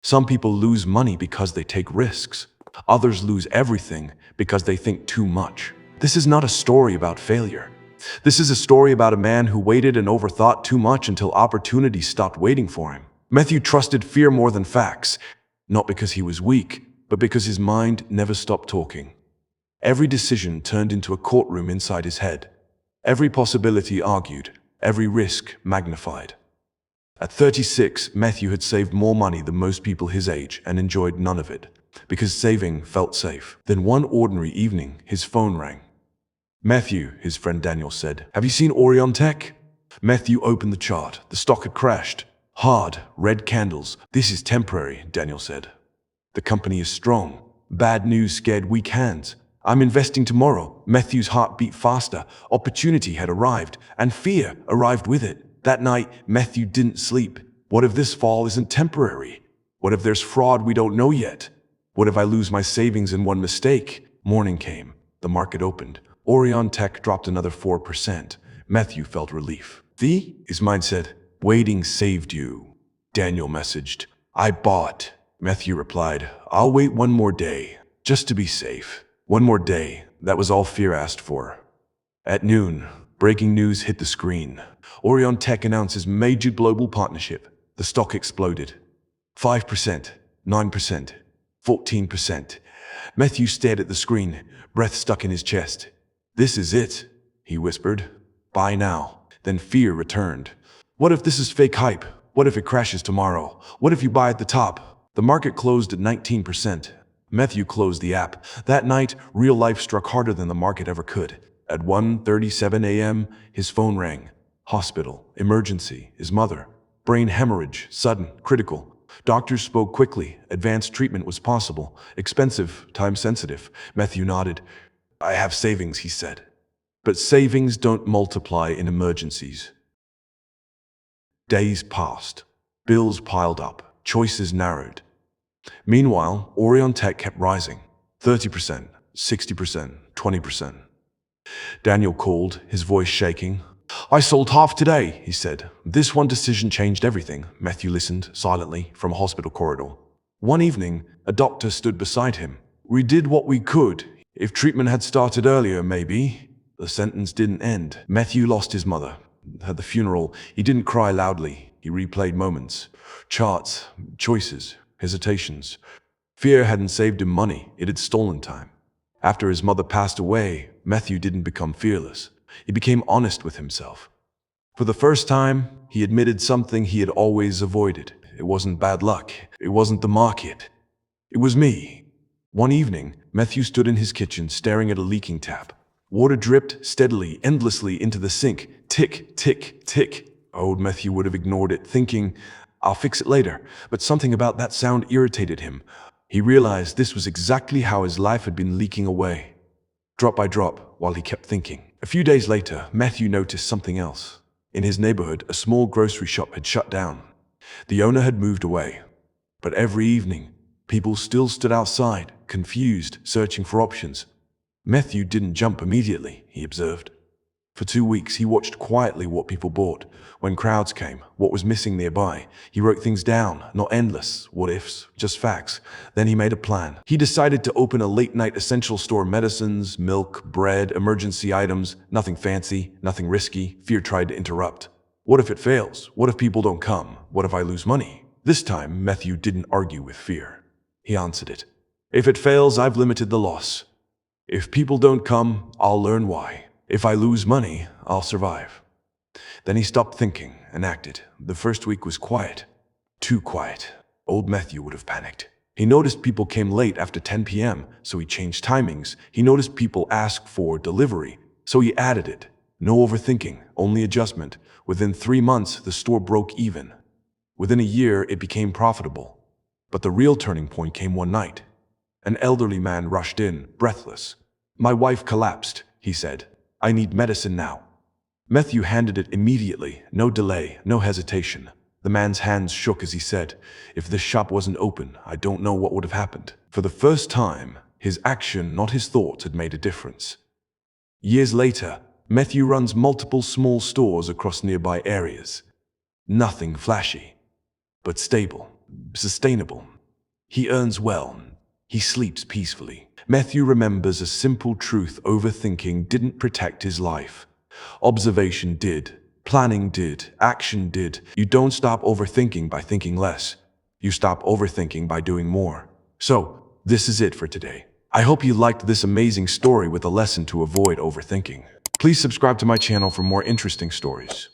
Some people lose money because they take risks. Others lose everything because they think too much. This is not a story about failure. This is a story about a man who waited and overthought too much until opportunity stopped waiting for him. Matthew trusted fear more than facts, not because he was weak, but because his mind never stopped talking. Every decision turned into a courtroom inside his head. Every possibility argued, every risk magnified. At 36, Matthew had saved more money than most people his age and enjoyed none of it, because saving felt safe. Then one ordinary evening, his phone rang. "Matthew," his friend Daniel said, "have you seen Overthinking?" Matthew opened the chart. The stock had crashed. Hard, red candles. "This is temporary," Daniel said. "The company is strong. Bad news scared weak hands. I'm investing tomorrow." Matthew's heart beat faster. Opportunity had arrived, and fear arrived with it. That night, Matthew didn't sleep. What if this fall isn't temporary? What if there's fraud we don't know yet? What if I lose my savings in one mistake? Morning came. The market opened. Orion Tech dropped another 4%. Matthew felt relief. His mind said, "Waiting saved you." Daniel messaged, "I bought." Matthew replied, "I'll wait one more day, just to be safe." One more day, that was all fear asked for. At noon, breaking news hit the screen. Orion Tech announces major global partnership. The stock exploded. 5%, 9%, 14%. Matthew stared at the screen, breath stuck in his chest. "This is it," he whispered. "Buy now." Then fear returned. What if this is fake hype? What if it crashes tomorrow? What if you buy at the top? The market closed at 19%. Matthew closed the app. That night, real life struck harder than the market ever could. At 1:37 a.m., his phone rang. Hospital, emergency, his mother. Brain hemorrhage, sudden, critical. Doctors spoke quickly. Advanced treatment was possible. Expensive, time-sensitive. Matthew nodded. "I have savings," he said. But savings don't multiply in emergencies. Days passed. Bills piled up. Choices narrowed. Meanwhile, Orion Tech kept rising. 30%, 60%, 20%. Daniel called, his voice shaking. "I sold half today," he said. This one decision changed everything. Matthew listened, silently, from a hospital corridor. One evening, a doctor stood beside him. "We did what we could. If treatment had started earlier, maybe." The sentence didn't end. Matthew lost his mother. At the funeral, he didn't cry loudly. He replayed moments. Charts, choices, hesitations. Fear hadn't saved him money, it had stolen time. After his mother passed away, Matthew didn't become fearless. He became honest with himself. For the first time, he admitted something he had always avoided. It wasn't bad luck. It wasn't the market. It was me. One evening, Matthew stood in his kitchen staring at a leaking tap. Water dripped steadily, endlessly into the sink. Tick, tick, tick. Old Matthew would have ignored it, thinking, "I'll fix it later." But something about that sound irritated him. He realized this was exactly how his life had been leaking away, drop by drop, while he kept thinking. A few days later, Matthew noticed something else. In his neighborhood, a small grocery shop had shut down. The owner had moved away. But every evening, people still stood outside, confused, searching for options. Matthew didn't jump immediately, he observed. For 2 weeks, he watched quietly what people bought. When crowds came, what was missing nearby. He wrote things down, not endless what-ifs, just facts. Then he made a plan. He decided to open a late-night essential store: medicines, milk, bread, emergency items, nothing fancy, nothing risky. Fear tried to interrupt. What if it fails? What if people don't come? What if I lose money? This time, Matthew didn't argue with fear. He answered it. "If it fails, I've limited the loss. If people don't come, I'll learn why. If I lose money, I'll survive." Then he stopped thinking and acted. The first week was quiet. Too quiet. Old Matthew would have panicked. He noticed people came late after 10 p.m., so he changed timings. He noticed people asked for delivery, so he added it. No overthinking, only adjustment. Within 3 months, the store broke even. Within a year, it became profitable. But the real turning point came one night. An elderly man rushed in, breathless. "My wife collapsed," he said. "I need medicine now." Matthew handed it immediately, no delay, no hesitation. The man's hands shook as he said, "If this shop wasn't open, I don't know what would have happened." For the first time, his action, not his thoughts, had made a difference. Years later, Matthew runs multiple small stores across nearby areas. Nothing flashy, but stable. sustainable. He earns well. He sleeps peacefully. Matthew remembers a simple truth: overthinking didn't protect his life. Observation did. Planning did. Action did. You don't stop overthinking by thinking less. You stop overthinking by doing more. So, this is it for today. I hope you liked this amazing story with a lesson to avoid overthinking. Please subscribe to my channel for more interesting stories.